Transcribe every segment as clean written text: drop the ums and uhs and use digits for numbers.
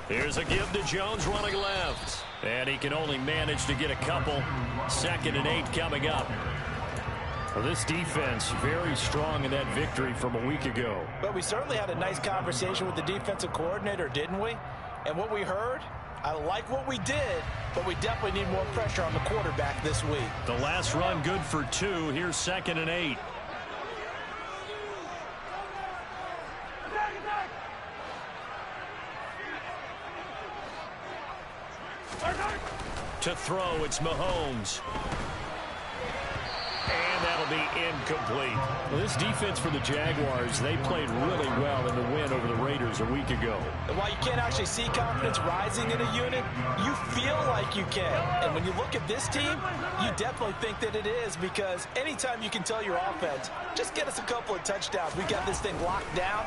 Here's a give to Jones running left. And he can only manage to get a couple. 2nd and 8 coming up. Well, this defense very strong in that victory from a week ago. But we certainly had a nice conversation with the defensive coordinator, didn't we? And what we heard, I like what we did, but we definitely need more pressure on the quarterback this week. The last run good for 2. Here's 2nd and 8. To throw, it's Mahomes. And that'll be incomplete. Well, this defense for the Jaguars, they played really well in the win over the Raiders a week ago. And while you can't actually see confidence rising in a unit, you feel like you can. And when you look at this team, you definitely think that it is, because anytime you can tell your offense, just get us a couple of touchdowns, we got this thing locked down,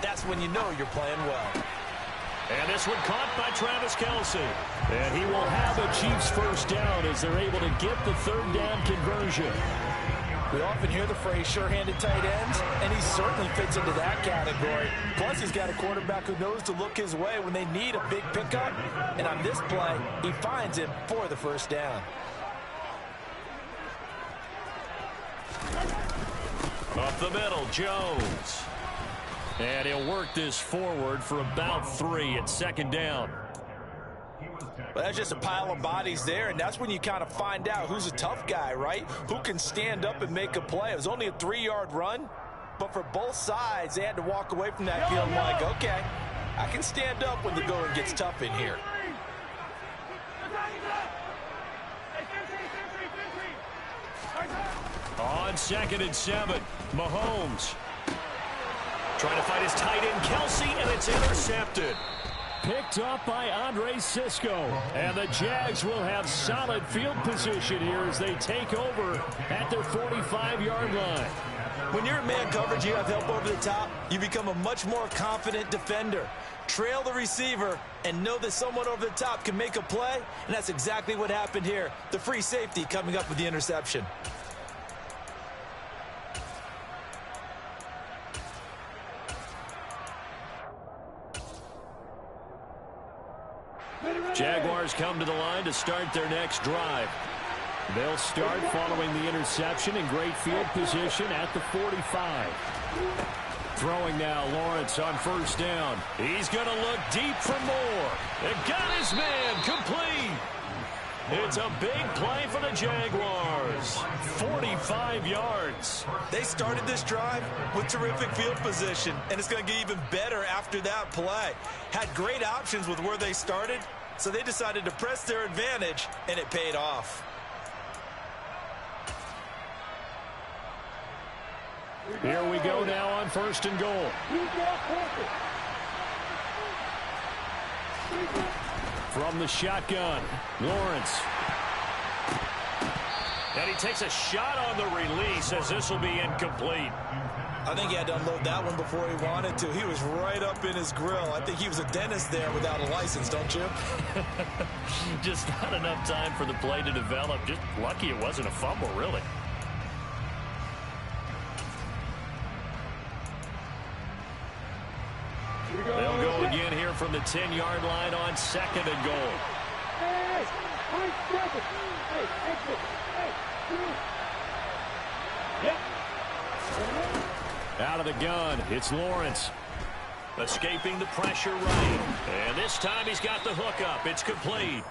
that's when you know you're playing well. And this one caught by Travis Kelce. And he will have a Chiefs first down as they're able to get the 3rd down conversion. We often hear the phrase sure-handed tight ends, and he certainly fits into that category. Plus, he's got a quarterback who knows to look his way when they need a big pickup. And on this play, he finds him for the first down. Up the middle, Jones. And he'll work this forward for about 3 at 2nd down. Well, that's just a pile of bodies there, and that's when you kind of find out who's a tough guy, right? Who can stand up and make a play. It was only a 3-yard run, but for both sides, they had to walk away from that field like, okay, I can stand up when the going gets tough in here. On 2nd and 7, Mahomes. Trying to fight his tight end, Kelce, and it's intercepted. Picked up by Andre Cisco. And the Jags will have solid field position here as they take over at their 45-yard line. When you're in man coverage, you have help over the top, you become a much more confident defender. Trail the receiver and know that someone over the top can make a play, and that's exactly what happened here. The free safety coming up with the interception. Jaguars come to the line to start their next drive. They'll start following the interception in great field position at the 45. Throwing now, Lawrence on first down. He's going to look deep for more. It got his man complete. It's a big play for the Jaguars. 45 yards. They started this drive with terrific field position, and it's going to get even better after that play. Had great options with where they started, so they decided to press their advantage, and it paid off. Here we go now on 1st and goal. From the shotgun, Lawrence. And he takes a shot on the release as this will be incomplete. I think he had to unload that one before he wanted to. He was right up in his grill. I think he was a dentist there without a license, don't you? Just not enough time for the play to develop. Just lucky it wasn't a fumble, really. They'll go again here from the 10-yard line on 2nd and goal. Out of the gun, it's Lawrence. Escaping the pressure right. And this time he's got the hook up. It's complete.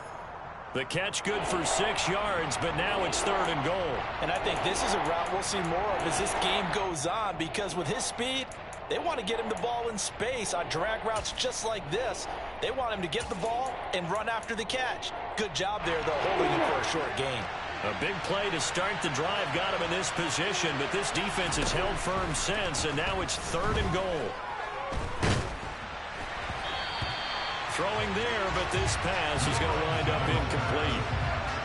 The catch good for 6 yards, but now it's 3rd and goal. And I think this is a route we'll see more of as this game goes on, because with his speed, they want to get him the ball in space on drag routes just like this. They want him to get the ball and run after the catch. Good job there, though, holding him for a short gain. A big play to start the drive got him in this position, but this defense has held firm since, and now it's 3rd and goal. Throwing there, but this pass is going to wind up incomplete.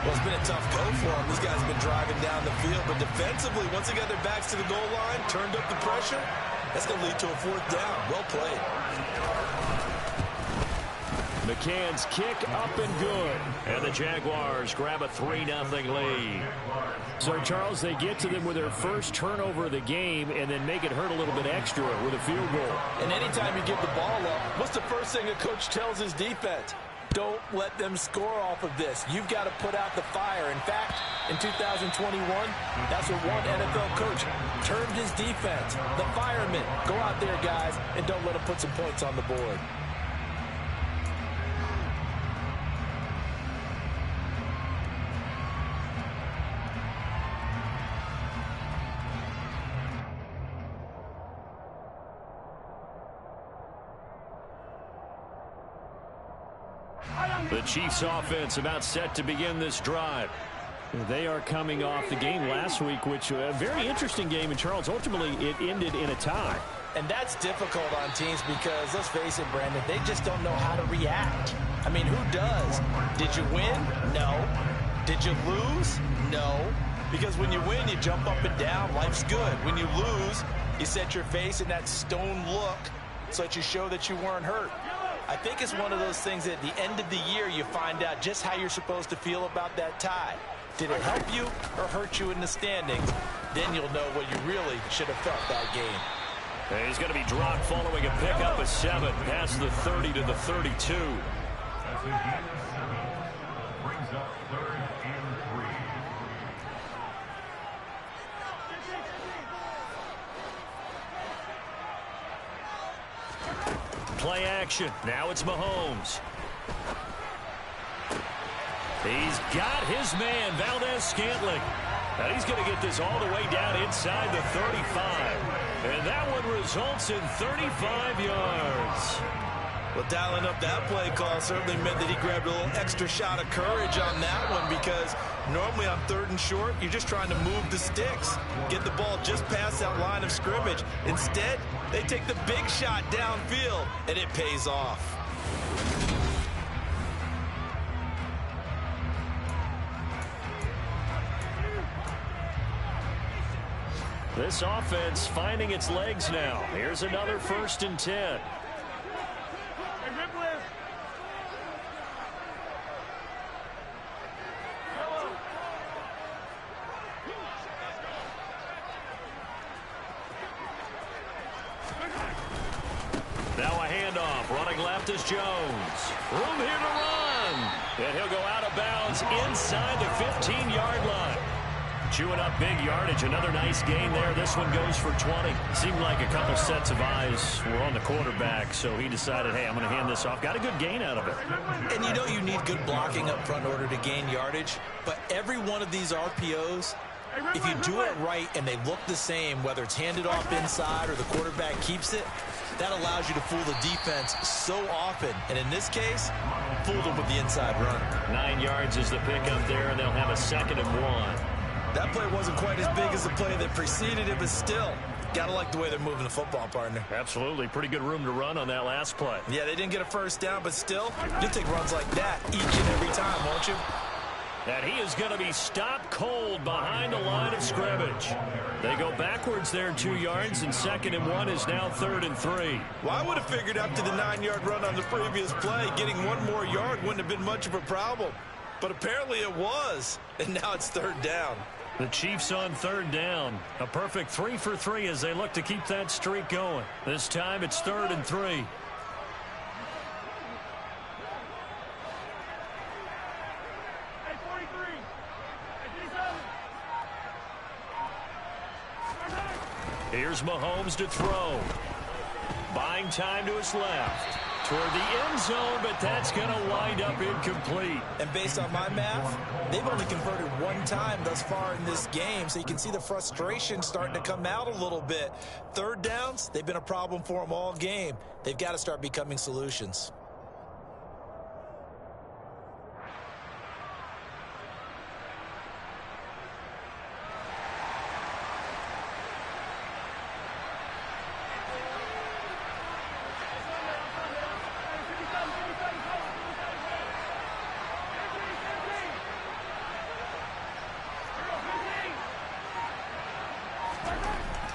Well, it's been a tough go for them. These guys have been driving down the field, but defensively, once they got their backs to the goal line, turned up the pressure, that's going to lead to a 4th down. Well played. McCann's kick up and good. And the Jaguars grab a 3-0 lead. So, Charles, they get to them with their first turnover of the game and then make it hurt a little bit extra with a field goal. And anytime you give the ball up, what's the first thing a coach tells his defense? Don't let them score off of this. You've got to put out the fire. In fact, in 2021, that's what one NFL coach termed his defense. The firemen. Go out there, guys, and don't let them put some points on the board. The Chiefs offense about set to begin this drive. They are coming off the game last week, which was a very interesting game, and Charles, ultimately it ended in a tie. And that's difficult on teams because, let's face it, Brandon, they just don't know how to react. I mean, who does? Did you win? No. Did you lose? No. Because when you win, you jump up and down. Life's good. When you lose, you set your face in that stone look so that you show that you weren't hurt. I think it's one of those things that at the end of the year you find out just how you're supposed to feel about that tie. Did it help you or hurt you in the standings? Then you'll know what you really should have felt that game. And he's going to be dropped following a pickup of 7 past the 30 to the 32. Brings up 3rd and 3. Play action. Now it's Mahomes. He's got his man, Valdez-Scantling. And he's going to get this all the way down inside the 35. And that one results in 35 yards. Well, dialing up that play call certainly meant that he grabbed a little extra shot of courage on that one, because normally on 3rd and short, you're just trying to move the sticks, get the ball just past that line of scrimmage. Instead, they take the big shot downfield, and it pays off. This offense finding its legs now. Here's another 1st and 10. Now a handoff. Running left is Jones. Room here to run. And he'll go out of bounds inside the 15-yard line. Chewing up big yardage. Another nice gain there. This one goes for 20. Seemed like a couple sets of eyes were on the quarterback, so he decided, hey, I'm going to hand this off. Got a good gain out of it. And you know you need good blocking up front in order to gain yardage, but every one of these RPOs, if you do it right and they look the same, whether it's handed off inside or the quarterback keeps it, that allows you to fool the defense so often. And in this case, fooled them with the inside run. 9 yards is the pickup there, and they'll have a 2nd and 1. That play wasn't quite as big as the play that preceded it, but still, gotta like the way they're moving the football, partner. Absolutely. Pretty good room to run on that last play. Yeah, they didn't get a first down, but still, you'll take runs like that each and every time, won't you? And he is going to be stopped cold behind the line of scrimmage. They go backwards there 2 yards, and 2nd and 1 is now 3rd and 3. Well, I would have figured after the 9-yard run on the previous play, getting 1 more yard wouldn't have been much of a problem. But apparently it was, and now it's 3rd down. The Chiefs on 3rd down. A perfect 3 for 3 as they look to keep that streak going. This time it's 3rd and 3. Here's Mahomes to throw. Buying time to his left. Toward the end zone, but that's going to wind up incomplete. And based on my math, they've only converted 1 time thus far in this game, so you can see the frustration starting to come out a little bit. 3rd downs, they've been a problem for them all game. They've got to start becoming solutions.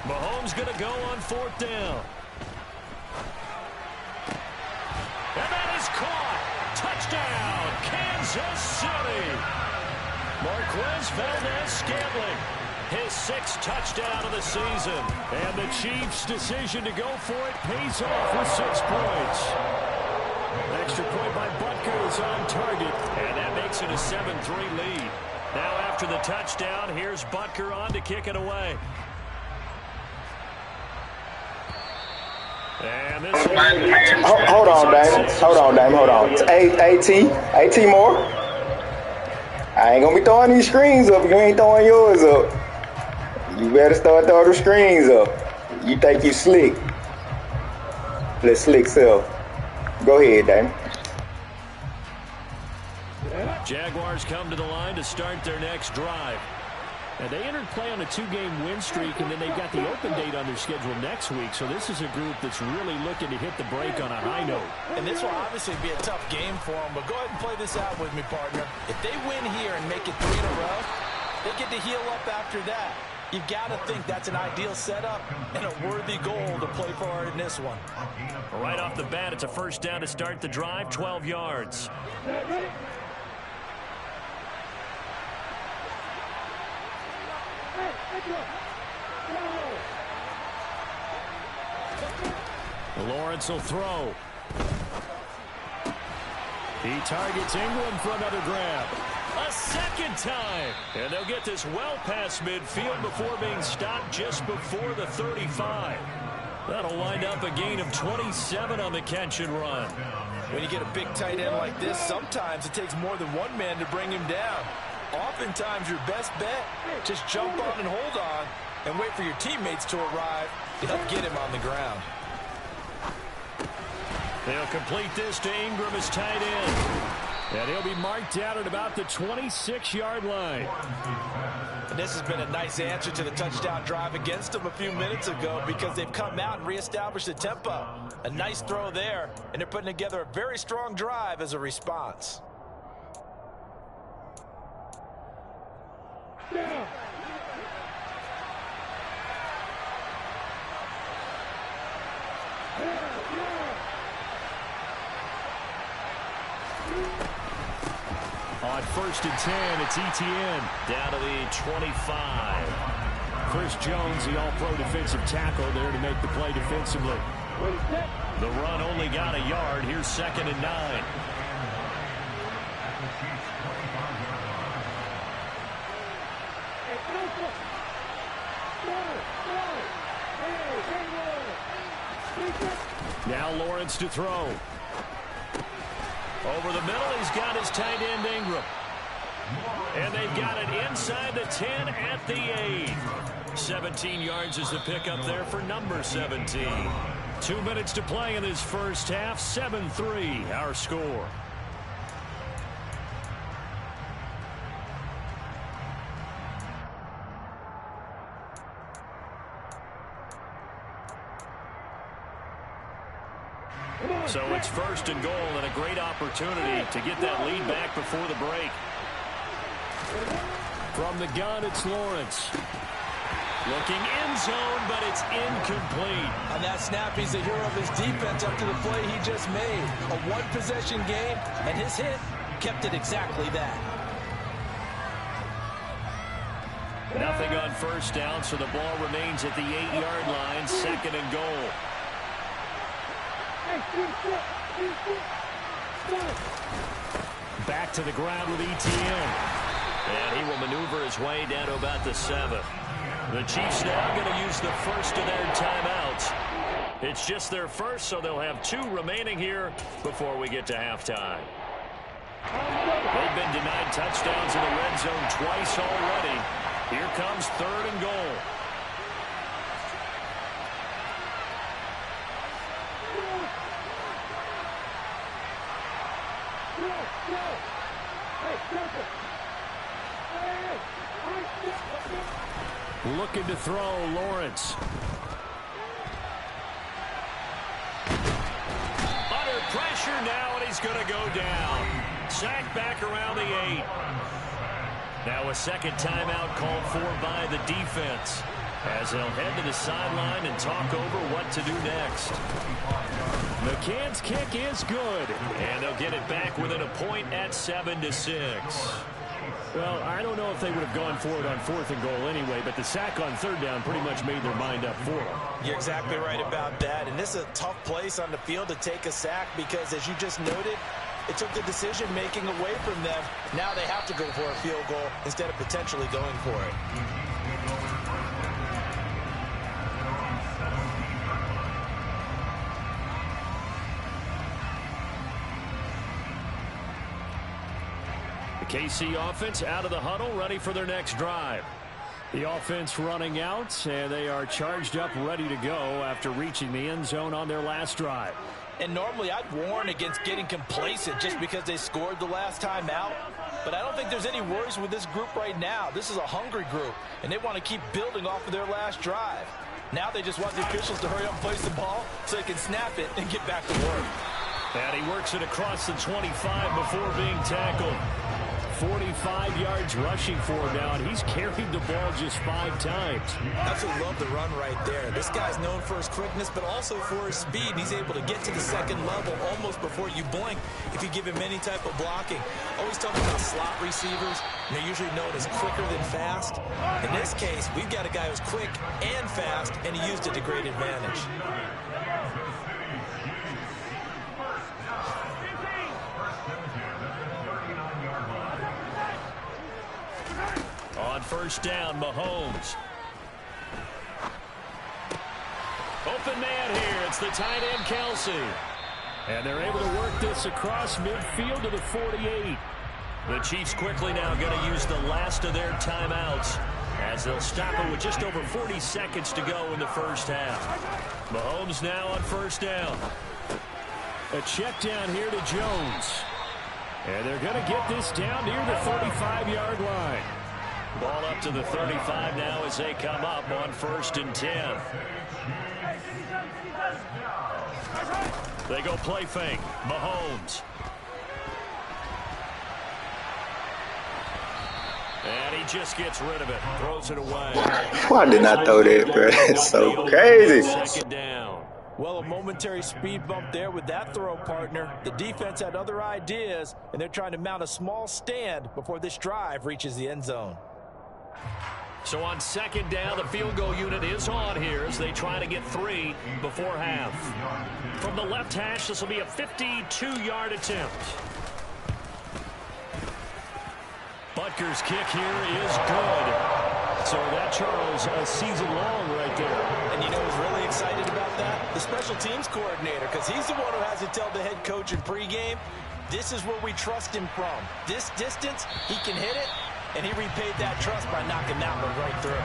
Mahomes going to go on 4th down. And that is caught. Kansas City. Marquez Valdes-Scantling, his 6th touchdown of the season. And the Chiefs' decision to go for it pays off with 6 points. Extra point by Butker is on target, and that makes it a 7-3 lead. Now after the touchdown, here's Butker on to kick it away. And this hold on, Dame. Hold on, Dame. Hold on. AT more. I ain't gonna be throwing these screens up. You ain't throwing yours up. You better start throwing the screens up. You think you slick? Let's slick self. Go ahead, Dame. Jaguars come to the line to start their next drive. And they entered play on a 2-game win streak, and then they've got the open date on their schedule next week. So this is a group that's really looking to hit the break on a high note. And this will obviously be a tough game for them, but go ahead and play this out with me, partner. If they win here and make it 3 in a row, they get to heal up after that. You've got to think that's an ideal setup and a worthy goal to play for in this one. Right off the bat, it's a first down to start the drive, 12 yards. Lawrence will throw. He targets Ingram for another grab. A second time. And they'll get this well past midfield before being stopped just before the 35. That'll wind up a gain of 27 on the catch and run. When you get a big tight end like this, sometimes it takes more than one man to bring him down. Oftentimes your best bet, just jump on and hold on and wait for your teammates to arrive to help get him on the ground. They'll complete this to Ingram as tight end. And he'll be marked out at about the 26-yard line. And this has been a nice answer to the touchdown drive against them a few minutes ago because they've come out and reestablished the tempo. A nice throw there, and they're putting together a very strong drive as a response. Yeah. On 1st and 10, it's Etienne down to the 25. Chris Jones, the all-pro defensive tackle, there to make the play defensively. The run only got a yard. Here's 2nd and 9. Now Lawrence to throw. Over the middle, he's got his tight end Ingram. And they've got it inside the 10 at the 8. 17 yards is the pickup there for number 17. 2 minutes to play in this first half. 7-3 our score. So it's 1st and goal and a great opportunity to get that lead back before the break. From the gun, it's Lawrence. Looking end zone, but it's incomplete. On that snap, he's the hero of his defense up to the play he just made. A one-possession game, and his hit kept it exactly that. Nothing on 1st down, so the ball remains at the 8-yard line. 2nd and goal. Back to the ground with Etienne. And he will maneuver his way down to about the 7. The Chiefs now going to use the first of their timeouts. It's just their first, so they'll have 2 remaining here before we get to halftime. They've been denied touchdowns in the red zone twice already. Here comes 3rd and goal. Looking to throw, Lawrence. Under pressure now, and he's going to go down. Sacked back around the 8. Now a second timeout called for by the defense. as they'll head to the sideline and talk over what to do next. McCann's kick is good, and they'll get it back within a point at 7-6. Well, I don't know if they would have gone for it on 4th and goal anyway, but the sack on 3rd down pretty much made their mind up for them. You're exactly right about that, and this is a tough place on the field to take a sack because, as you just noted, it took the decision-making away from them. Now they have to go for a field goal instead of potentially going for it. KC offense out of the huddle, ready for their next drive. The offense running out, and they are charged up, ready to go after reaching the end zone on their last drive. And normally I'd warn against getting complacent just because they scored the last time out. But I don't think there's any worries with this group right now. This is a hungry group, and they want to keep building off of their last drive. Now they just want the officials to hurry up and place the ball so they can snap it and get back to work. And he works it across the 25 before being tackled. 45 yards rushing for him now, and he's carried the ball just 5 times. Absolutely love the run right there. This guy's known for his quickness, but also for his speed. And he's able to get to the second level almost before you blink if you give him any type of blocking. Always talking about slot receivers. And they're usually known as quicker than fast. In this case, we've got a guy who's quick and fast, and he used it to great advantage. On 1st down, Mahomes. Open man here. It's the tight end, Kelsey. And they're able to work this across midfield to the 48. The Chiefs quickly now going to use the last of their timeouts as they'll stop it with just over 40 seconds to go in the first half. Mahomes now on 1st down. A check down here to Jones. And they're going to get this down near the 35-yard line. Ball up to the 35 now as they come up on 1st and 10. They go play fake. Mahomes. And he just gets rid of it. Throws it away. Why did I throw that, bro? It's so crazy. 2nd down. Well, a momentary speed bump there with that throw, partner. The defense had other ideas, and they're trying to mount a small stand before this drive reaches the end zone. So on 2nd down, the field goal unit is on here as they try to get 3 before half. From the left hash, this will be a 52-yard attempt. Butker's kick here is good. So that, Charles, a season long right there. And you know who's really excited about that? The special teams coordinator, because he's the one who has to tell the head coach in pregame, this is where we trust him from. This distance, he can hit it. And he repaid that trust by knocking that one right through.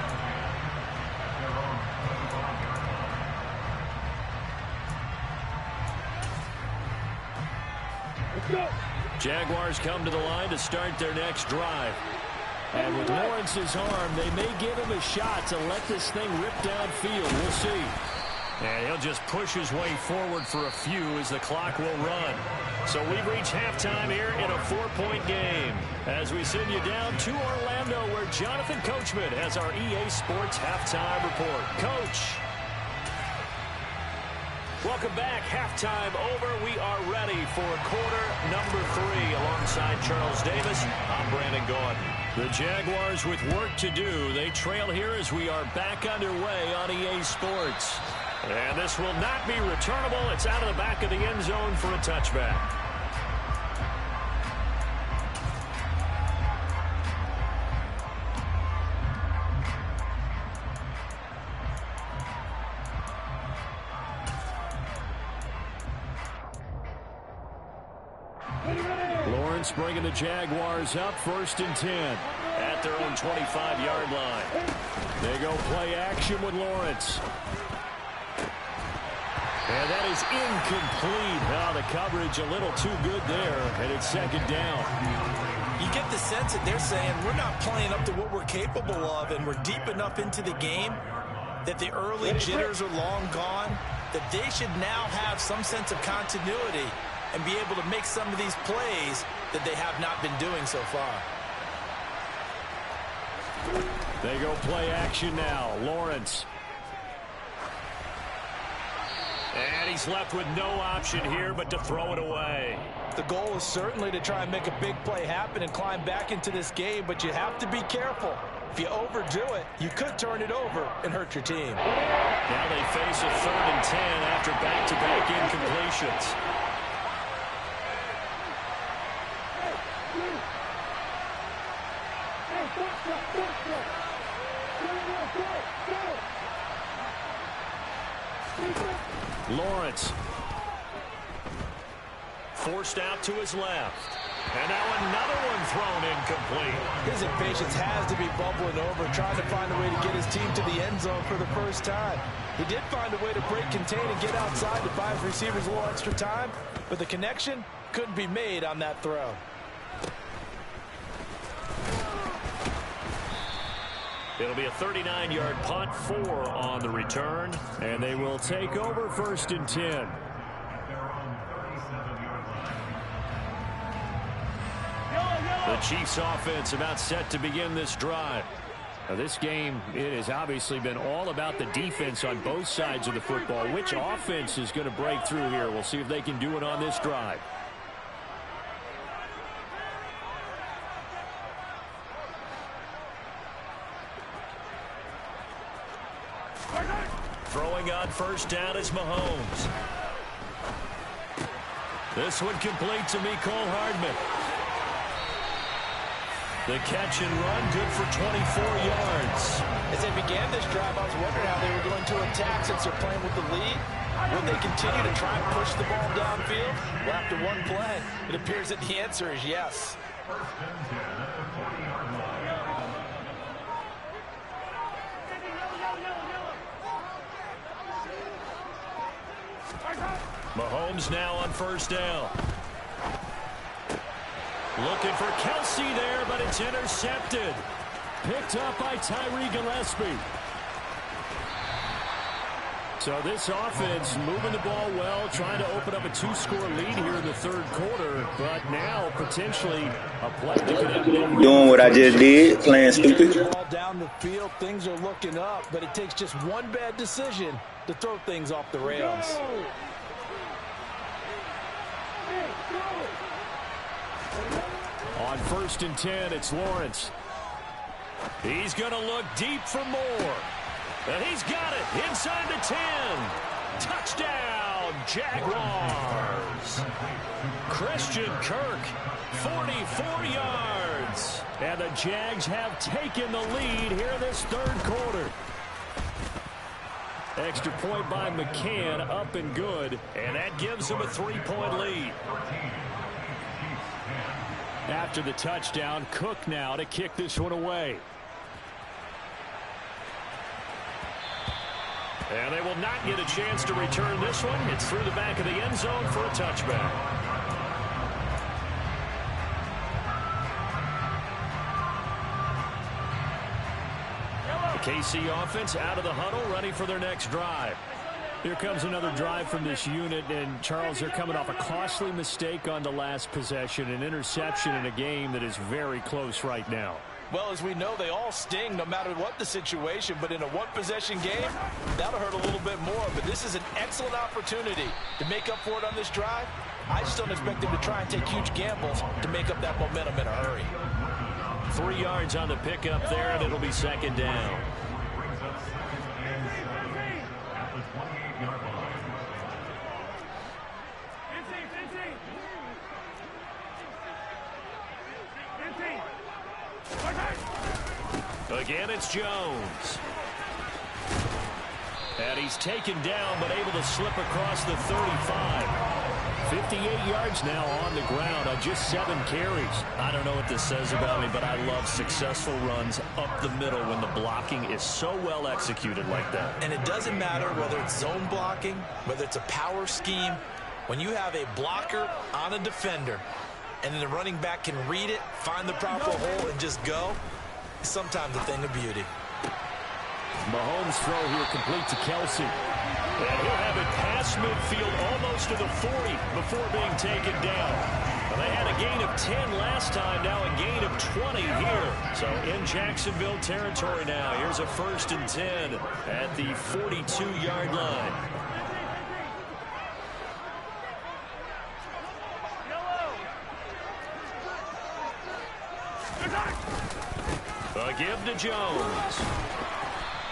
Jaguars come to the line to start their next drive. And with Lawrence's arm, they may give him a shot to let this thing rip downfield. We'll see. And he'll just push his way forward for a few as the clock will run. So we've reached halftime here in a 4-point game as we send you down to Orlando where Jonathan Coachman has our EA Sports halftime report. Coach. Welcome back. Halftime over. We are ready for quarter number 3 alongside Charles Davis. I'm Brandon Gordon. The Jaguars with work to do. They trail here as we are back underway on EA Sports. And this will not be returnable. It's out of the back of the end zone for a touchback. Lawrence bringing the Jaguars up 1st and 10 at their own 25-yard line. They go play action with Lawrence. And that is incomplete. Now the coverage a little too good there, and it's 2nd down. You get the sense that they're saying we're not playing up to what we're capable of, and we're deep enough into the game that the early jitters are long gone, that they should now have some sense of continuity and be able to make some of these plays that they have not been doing so far. They go play action now. Lawrence. And he's left with no option here but to throw it away. The goal is certainly to try and make a big play happen and climb back into this game, but you have to be careful. If you overdo it, you could turn it over and hurt your team. Now they face a 3rd and 10 after back-to-back incompletions. Lawrence forced out to his left. And now another one thrown incomplete. His impatience has to be bubbling over, trying to find a way to get his team to the end zone for the first time. He did find a way to break contain and get outside to buy his receivers a little extra time, but the connection couldn't be made on that throw. It'll be a 39-yard punt, 4 on the return, and they will take over 1st and 10. The Chiefs offense about set to begin this drive. Now this game, it has obviously been all about the defense on both sides of the football. Which offense is going to break through here? We'll see if they can do it on this drive. Throwing on 1st down is Mahomes. This one complete to Mecole Hardman. The catch and run, good for 24 yards. As they began this drive, I was wondering how they were going to attack since they're playing with the lead. Will they continue to try and push the ball downfield? Well, after one play, it appears that the answer is yes. Mahomes now on 1st down. Looking for Kelsey there, but it's intercepted. Picked up by Tyree Gillespie. So this offense moving the ball well, trying to open up a 2-score lead here in the 3rd quarter, but now potentially a play that could have been doing what I just did, playing stupid. Ball down the field, things are looking up, but it takes just one bad decision to throw things off the rails. On 1st and 10, it's Lawrence. He's going to look deep for more. And he's got it inside the 10. Touchdown, Jaguars. Christian Kirk, 44 yards. And the Jags have taken the lead here this 3rd quarter. Extra point by McCann, up and good. And that gives him a 3-point lead. After the touchdown, Cook now to kick this one away. And they will not get a chance to return this one. It's through the back of the end zone for a touchback. The KC offense out of the huddle, ready for their next drive. Here comes another drive from this unit, and Charles, they're coming off a costly mistake on the last possession, an interception in a game that is very close right now. Well, as we know, they all sting no matter what the situation, but in a one-possession game, that'll hurt a little bit more. But this is an excellent opportunity to make up for it on this drive. I just don't expect them to try and take huge gambles to make up that momentum in a hurry. 3 yards on the pickup there, and it'll be 2nd down. Again, it's Jones. And he's taken down, but able to slip across the 35. 58 yards now on the ground on just 7 carries. I don't know what this says about me, but I love successful runs up the middle when the blocking is so well executed like that. And it doesn't matter whether it's zone blocking, whether it's a power scheme. When you have a blocker on a defender, and then the running back can read it, find the proper hole, and just go, it's sometimes a thing of beauty. Mahomes' throw here complete to Kelsey. And he'll have it past midfield almost to the 40 before being taken down. Well, they had a gain of 10 last time, now a gain of 20 here. So in Jacksonville territory now. Here's a 1st and 10 at the 42-yard line. A give to Jones.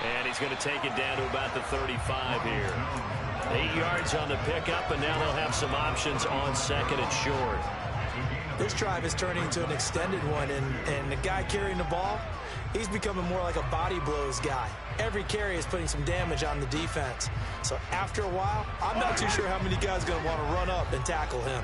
And he's going to take it down to about the 35 here. 8 yards on the pickup, and now they'll have some options on 2nd and short. This drive is turning into an extended one, and the guy carrying the ball, he's becoming more like a body blows guy. Every carry is putting some damage on the defense. So after a while, I'm not too sure how many guys are going to want to run up and tackle him.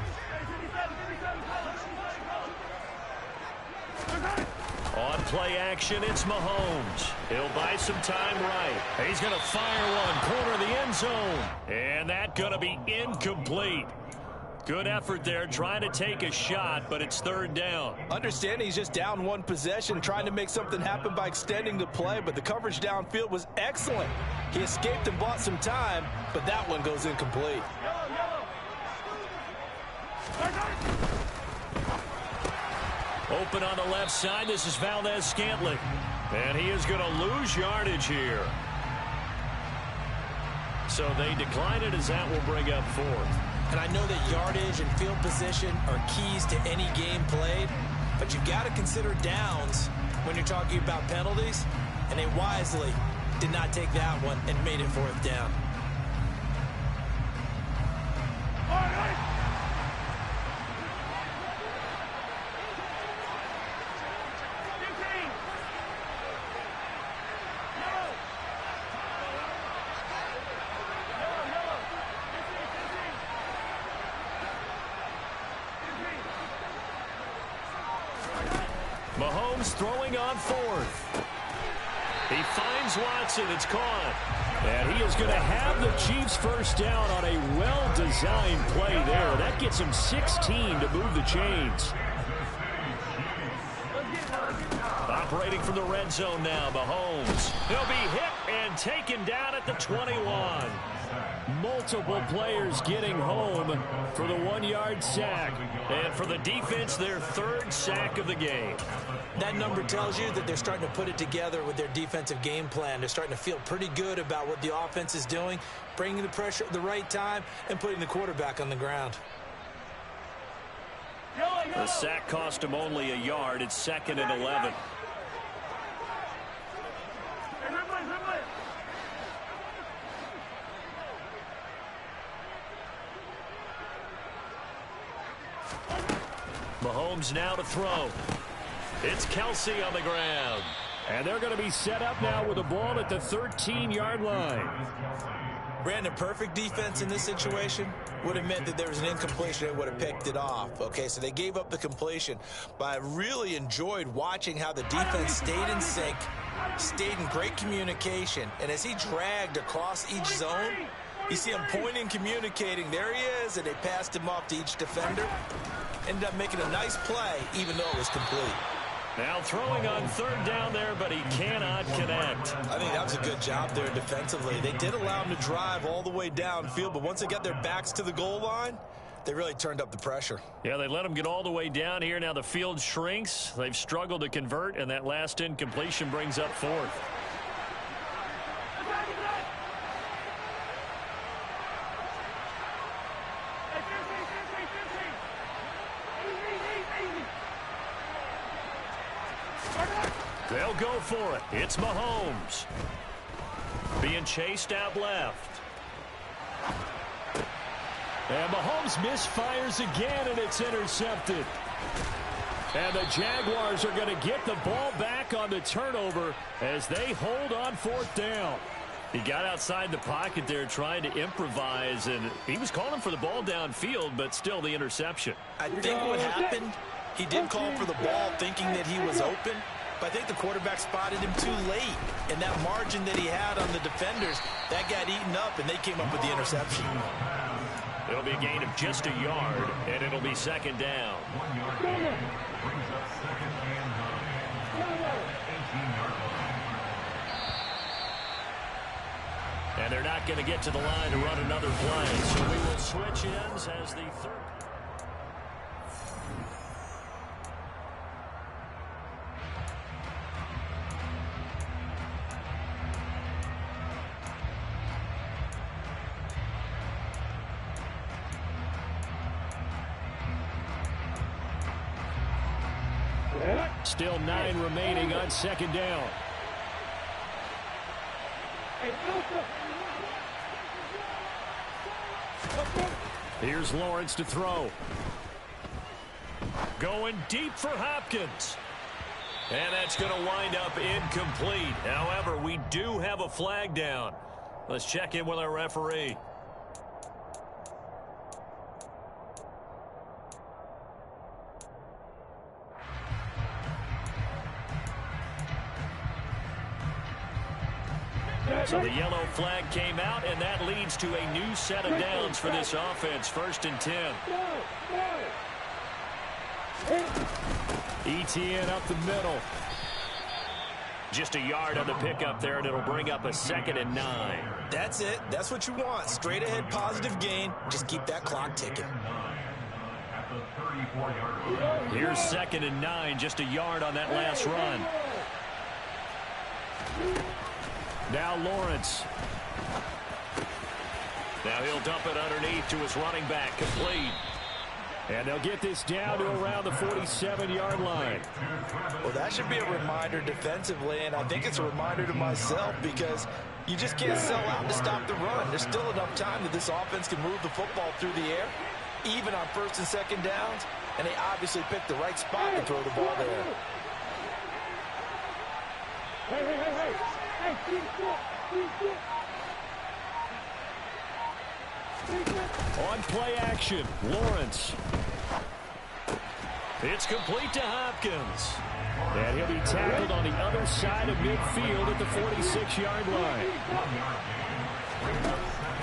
On play action, it's Mahomes. He'll buy some time right. He's going to fire one, corner of the end zone. And that's going to be incomplete. Good effort there, trying to take a shot, but it's 3rd down. Understanding he's just down 1 possession, trying to make something happen by extending the play, but the coverage downfield was excellent. He escaped and bought some time, but that one goes incomplete. Open on the left side, this is Valdez-Scantling. And he is going to lose yardage here. So they decline it as that will bring up 4th. And I know that yardage and field position are keys to any game played, but you've got to consider downs when you're talking about penalties, and they wisely did not take that one and made it 4th down. Mahomes throwing on 4th. He finds Watson. It's caught. And he is going to have the Chiefs 1st down on a well-designed play there. That gets him 16 to move the chains. Operating from the red zone now, Mahomes. He'll be hit and taken down at the 21. Multiple players getting home for the 1-yard sack. And for the defense, their 3rd sack of the game. That number tells you that they're starting to put it together with their defensive game plan. They're starting to feel pretty good about what the offense is doing, bringing the pressure at the right time, and putting the quarterback on the ground. The sack cost him only a yard. It's 2nd and 11. Mahomes now to throw. It's Kelsey on the ground. And they're going to be set up now with the ball at the 13-yard line. Brandon, perfect defense in this situation would have meant that there was an incompletion. They would have picked it off. Okay, so they gave up the completion. But I really enjoyed watching how the defense stayed in sync, stayed in great communication. And as he dragged across each zone, you see him pointing, communicating. There he is, and they passed him off to each defender. Ended up making a nice play, even though it was complete. Now throwing on 3rd down there, but he cannot connect. I think that was a good job there defensively. They did allow him to drive all the way downfield, but once they got their backs to the goal line, they really turned up the pressure. Yeah, they let him get all the way down here. Now the field shrinks. They've struggled to convert, and that last incompletion brings up 4th. They'll go for it. It's Mahomes. Being chased out left. And Mahomes misfires again, and it's intercepted. And the Jaguars are going to get the ball back on the turnover as they hold on 4th down. He got outside the pocket there trying to improvise, and he was calling for the ball downfield, but still the interception. I think what happened, he did call for the ball thinking that he was open, but I think the quarterback spotted him too late. And that margin that he had on the defenders, that got eaten up, and they came up with the interception. It'll be a gain of just a yard, and it'll be 2nd down. 1 yard gain brings up 2nd and 18-yard line. And they're not going to get to the line to run another play. So we will switch ends as the third. Still 9 remaining on second down. Here's Lawrence to throw. Going deep for Hopkins. And that's going to wind up incomplete. However, we do have a flag down. Let's check in with our referee. So the yellow flag came out, and that leads to a new set of downs for this offense. 1st and 10. Etienne up the middle. Just a yard on the pickup there, and it'll bring up a 2nd and 9. That's it. That's what you want. Straight ahead positive gain. Just keep that clock ticking. Here's 2nd and 9. Just a yard on that last run. Now Lawrence. Now he'll dump it underneath to his running back. Complete. And they'll get this down to around the 47-yard line. Well, that should be a reminder defensively, and I think it's a reminder to myself because you just can't sell out to stop the run. There's still enough time that this offense can move the football through the air, even on 1st and 2nd downs, and they obviously picked the right spot to throw the ball there. On play action, Lawrence. It's complete to Hopkins. And he'll be tackled on the other side of midfield at the 46-yard line.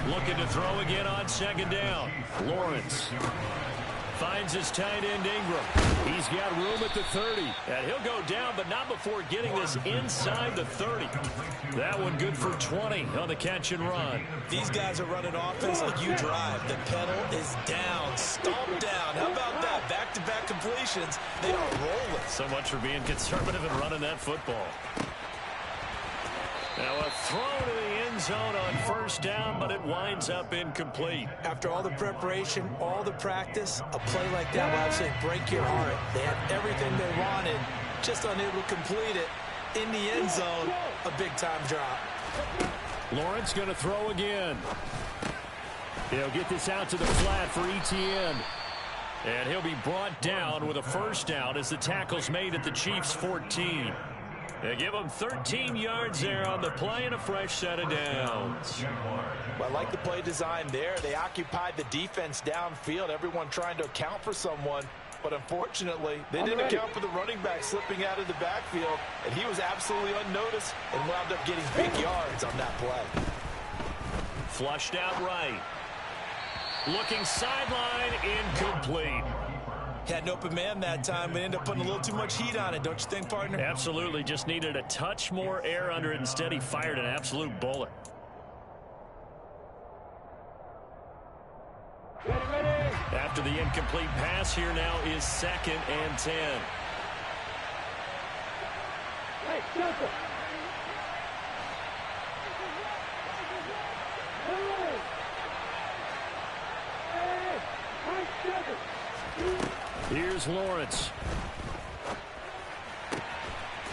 Looking to throw again on 2nd down. Lawrence finds his tight end Ingram. He's got room at the 30. And he'll go down, but not before getting this inside the 30. That one good for 20 on the catch and run. These guys are running offense like you drive. The pedal is down, stomped down. How about that? Back-to-back completions. They are rolling. So much for being conservative and running that football. Now a throw to the end zone on 1st down, but it winds up incomplete. After all the preparation, all the practice, a play like that will absolutely break your heart. They had everything they wanted, just unable to complete it. In the end zone, a big-time drop. Lawrence going to throw again. He'll get this out to the flat for Etienne. And he'll be brought down with a 1st down as the tackle's made at the Chiefs' 14. They give them 13 yards there on the play and a fresh set of downs. Well, I like the play design there. They occupied the defense downfield, everyone trying to account for someone. But unfortunately, they didn't account for the running back slipping out of the backfield, and he was absolutely unnoticed and wound up getting big yards on that play. Flushed out right. Looking sideline, incomplete. Had an open man that time, but ended up putting a little too much heat on it, don't you think, partner? Absolutely. Just needed a touch more air under it. Instead, he fired an absolute bullet. After the incomplete pass, here now is 2nd and 10. Here's Lawrence.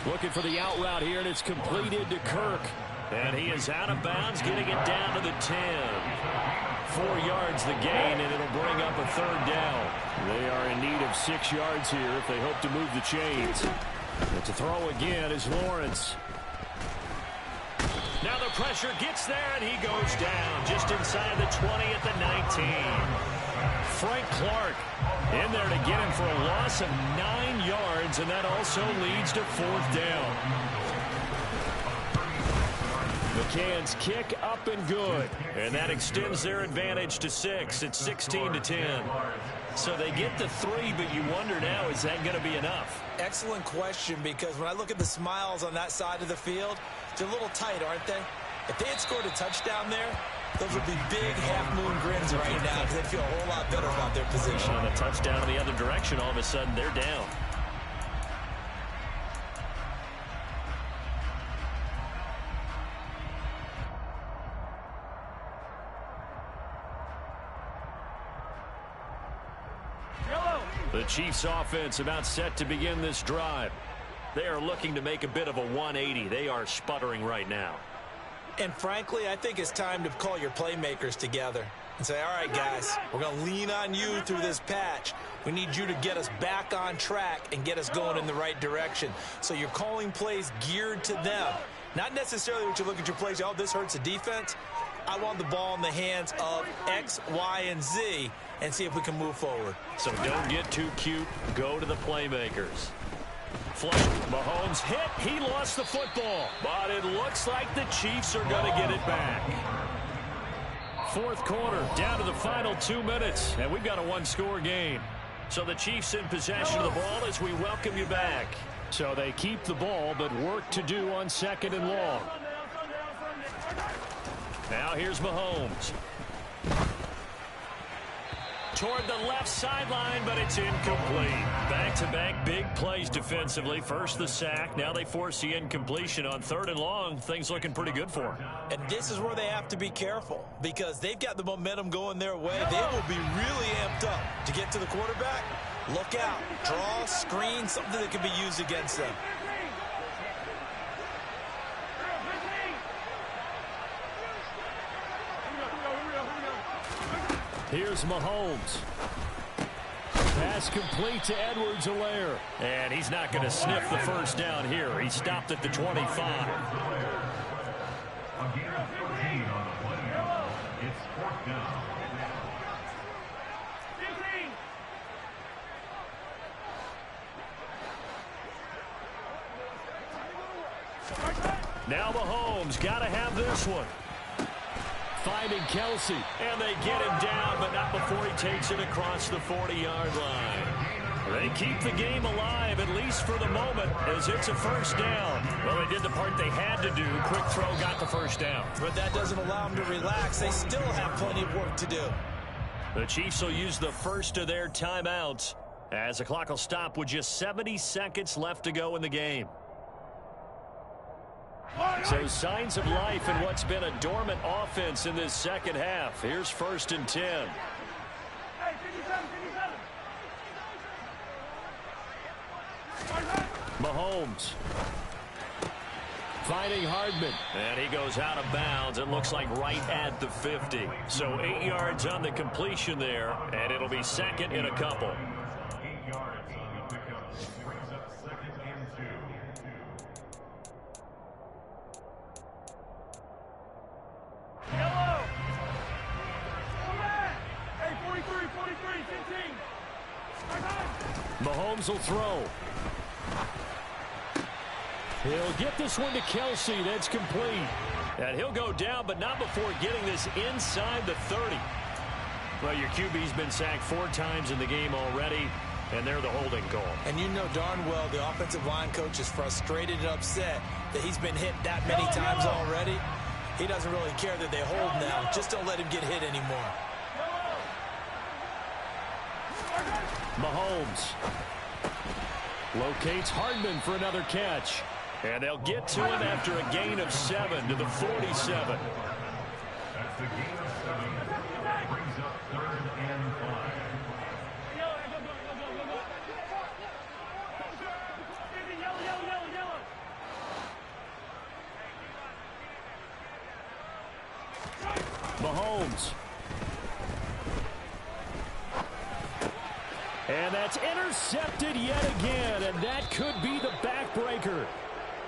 Looking for the out route here, and it's completed to Kirk. And he is out of bounds, getting it down to the 10. 4 yards the gain, and it'll bring up a 3rd down. They are in need of 6 yards here if they hope to move the chains. And to throw again is Lawrence. Now the pressure gets there, and he goes down just inside the 20 at the 19. Frank Clark in there to get him for a loss of 9 yards, and that also leads to 4th down. McCann's kick up and good, and that extends their advantage to 6. It's 16-10. So they get the 3, but you wonder now, is that going to be enough? Excellent question, because when I look at the smiles on that side of the field, they're a little tight, aren't they? If they had scored a touchdown there, those would be big half-moon grins right now because they feel a whole lot better about their position. On a touchdown in the other direction, all of a sudden they're down. The Chiefs offense about set to begin this drive. They are looking to make a bit of a 180. They are sputtering right now. And frankly, I think it's time to call your playmakers together and say, all right, guys, we're going to lean on you through this patch. We need you to get us back on track and get us going in the right direction. So you're calling plays geared to them. Not necessarily what you look at your plays, oh, this hurts the defense. I want the ball in the hands of X, Y, and Z and see if we can move forward. So don't get too cute. Go to the playmakers. Flush. Mahomes hit. He lost the football. But it looks like the Chiefs are going to get it back. Fourth quarter, down to the final 2 minutes, and we've got a one-score game. So the Chiefs in possession of the ball as we welcome you back. So they keep the ball, but work to do on second and long. Now here's Mahomes. Toward the left sideline, but it's incomplete. Back-to-back big plays defensively. First the sack. Now they force the incompletion on third and long. Things looking pretty good for them. And this is where they have to be careful because they've got the momentum going their way. They will be really amped up to get to the quarterback. Look out. Draw, screen, something that can be used against them. Here's Mahomes. Pass complete to Edwards-Helaire. And he's not going to sniff the first down here. He stopped at the 25. Again, 13 on the play. It's fourth down. Now Mahomes got to have this one. Finding Kelsey, and they get him down, but not before he takes it across the 40-yard line. They keep the game alive, at least for the moment, as it's a first down. Well, they did the part they had to do. Quick throw got the first down. But that doesn't allow them to relax. They still have plenty of work to do. The Chiefs will use the first of their timeouts as the clock will stop with just 70 seconds left to go in the game. So signs of life in what's been a dormant offense in this second half. Here's first and 10. Mahomes finding Hardman, and he goes out of bounds. It looks like right at the 50. So 8 yards on the completion there, and it'll be second in a couple. 8 yards on the pickup. Brings up second and 2. Yellow! Come back! Hey, 43, 15. Mahomes will throw. He'll get this one to Kelsey. That's complete. And he'll go down, but not before getting this inside the 30. Well, your QB's been sacked 4 times in the game already, and they're the holding call. And you know darn well the offensive line coach is frustrated and upset that he's been hit that many times already. He doesn't really care that they hold now. Just don't let him get hit anymore. Mahomes locates Hardman for another catch. And they'll get to him after a gain of 7 to the 47. That's the gain of 7. Brings up third and 5. Mahomes. And that's intercepted yet again, and that could be the backbreaker.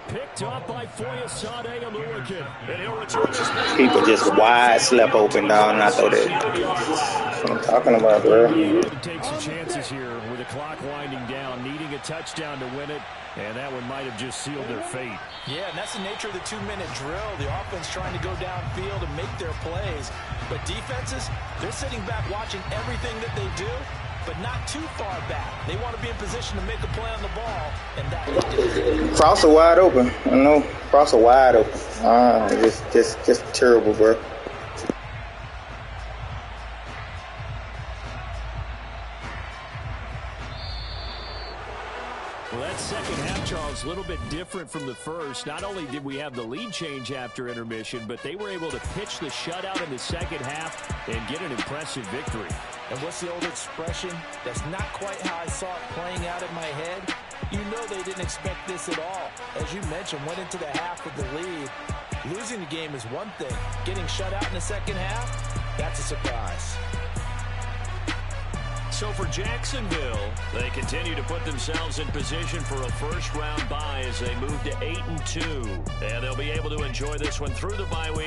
Picked up by Foyesade Oluwakin. And he'll return this. People just wide slept open, dog, and I thought that. That's what I'm talking about, bro. Take some chances here with the clock winding down, needing a touchdown to win it, and that one might have just sealed their fate. Yeah, and that's the nature of the 2-minute drill. The offense trying to go downfield and make their plays. But defenses, they're sitting back watching everything that they do, but not too far back. They want to be in position to make a play on the ball, and that they did. Frost are wide open. I know. Frost are wide open. Just terrible, bro. Well, that second half, Charles, a little bit different from the first. Not only did we have the lead change after intermission, but they were able to pitch the shutout in the second half and get an impressive victory. And what's the old expression? That's not quite how I saw it playing out in my head. You know they didn't expect this at all. As you mentioned, went into the half with the lead. Losing the game is one thing. Getting shut out in the second half, that's a surprise. So for Jacksonville, they continue to put themselves in position for a first-round bye as they move to 8-2. And they'll be able to enjoy this one through the bye week.